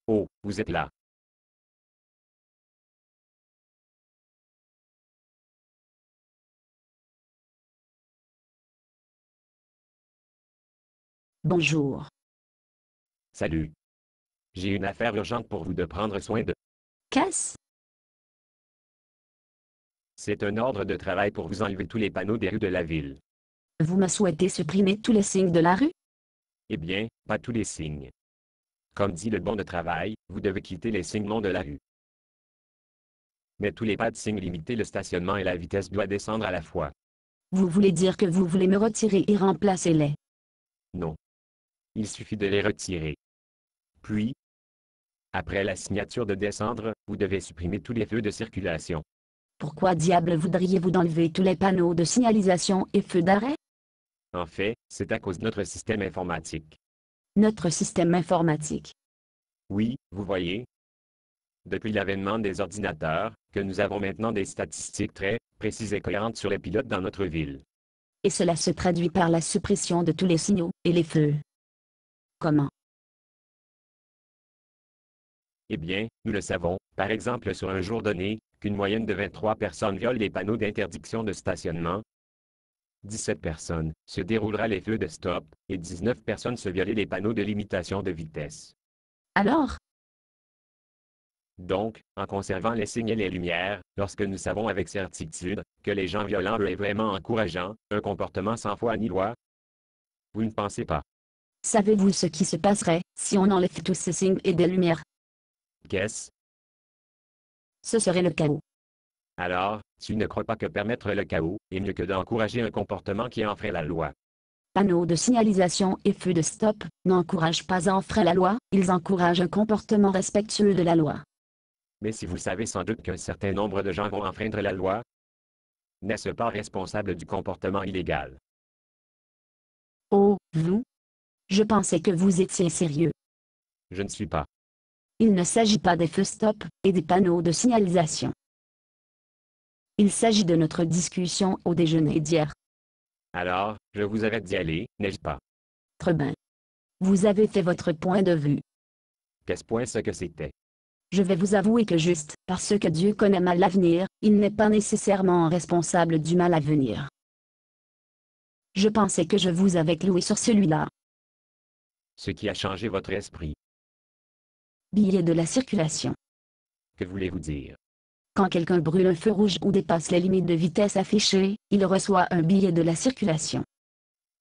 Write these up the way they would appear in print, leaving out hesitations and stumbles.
Oh, vous êtes là. Bonjour. Salut. J'ai une affaire urgente pour vous de prendre soin de. Qu'est-ce? C'est un ordre de travail pour vous enlever tous les panneaux des rues de la ville. Vous me souhaitez supprimer tous les signes de la rue? Eh bien, pas tous les signes. Comme dit le bon de travail, vous devez quitter les signes non de la rue. Mais tous les pas de signes limités le stationnement et la vitesse doivent descendre à la fois. Vous voulez dire que vous voulez me retirer et remplacer-les? Non. Il suffit de les retirer. Puis, après la signature de descendre, vous devez supprimer tous les feux de circulation. Pourquoi diable voudriez-vous enlever tous les panneaux de signalisation et feux d'arrêt? En fait, c'est à cause de notre système informatique. Notre système informatique. Oui, vous voyez, depuis l'avènement des ordinateurs, que nous avons maintenant des statistiques très précises et cohérentes sur les pilotes dans notre ville. Et cela se traduit par la suppression de tous les signaux et les feux. Comment? Eh bien, nous le savons, par exemple sur un jour donné, qu'une moyenne de 23 personnes violent les panneaux d'interdiction de stationnement, 17 personnes se déroulera les feux de stop, et 19 personnes se violer les panneaux de limitation de vitesse. Alors? Donc, en conservant les signes et les lumières, lorsque nous savons avec certitude que les gens violents est vraiment encourageant un comportement sans foi ni loi, vous ne pensez pas. Savez-vous ce qui se passerait si on enlève tous ces signes et des lumières? Qu'est-ce? Ce serait le chaos. Alors, tu ne crois pas que permettre le chaos est mieux que d'encourager un comportement qui enfreint la loi? Panneaux de signalisation et feux de stop n'encouragent pas à enfreindre la loi, ils encouragent un comportement respectueux de la loi. Mais si vous savez sans doute qu'un certain nombre de gens vont enfreindre la loi, n'est-ce pas responsable du comportement illégal? Oh, vous? Je pensais que vous étiez sérieux. Je ne suis pas. Il ne s'agit pas des feux stop et des panneaux de signalisation. Il s'agit de notre discussion au déjeuner d'hier. Alors, je vous avais d'y aller, n'ai-je pas? Très bien. Vous avez fait votre point de vue. Qu'est-ce point ce que c'était? Je vais vous avouer que juste parce que Dieu connaît mal l'avenir, il n'est pas nécessairement responsable du mal à venir. Je pensais que je vous avais cloué sur celui-là. Ce qui a changé votre esprit. Billet de la circulation. Que voulez-vous dire? Quand quelqu'un brûle un feu rouge ou dépasse les limites de vitesse affichées, il reçoit un billet de la circulation.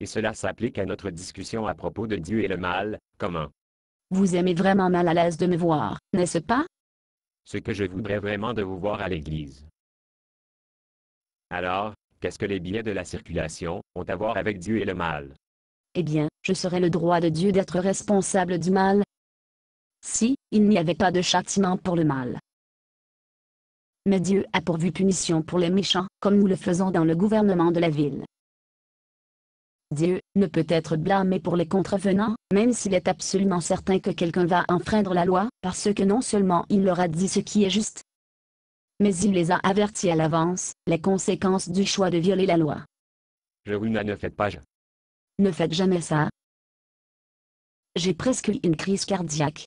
Et cela s'applique à notre discussion à propos de Dieu et le mal, comment? Vous aimez vraiment mal à l'aise de me voir, n'est-ce pas? Ce que je voudrais vraiment de vous voir à l'église. Alors, qu'est-ce que les billets de la circulation ont à voir avec Dieu et le mal? Eh bien, je serais le droit de Dieu d'être responsable du mal, si il n'y avait pas de châtiment pour le mal. Mais Dieu a pourvu punition pour les méchants, comme nous le faisons dans le gouvernement de la ville. Dieu ne peut être blâmé pour les contrevenants, même s'il est absolument certain que quelqu'un va enfreindre la loi, parce que non seulement il leur a dit ce qui est juste, mais il les a avertis à l'avance, les conséquences du choix de violer la loi. Je vous ne faites pas. Ne faites jamais ça. J'ai presque eu une crise cardiaque.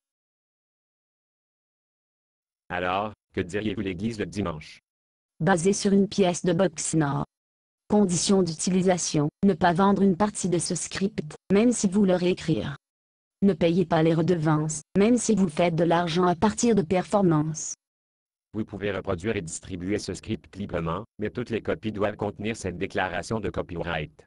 Alors, que diriez-vous l'église le dimanche? Basée sur une pièce de boxe nord. Condition d'utilisation, ne pas vendre une partie de ce script, même si vous le réécrire. Ne payez pas les redevances, même si vous faites de l'argent à partir de performances. Vous pouvez reproduire et distribuer ce script librement, mais toutes les copies doivent contenir cette déclaration de copyright.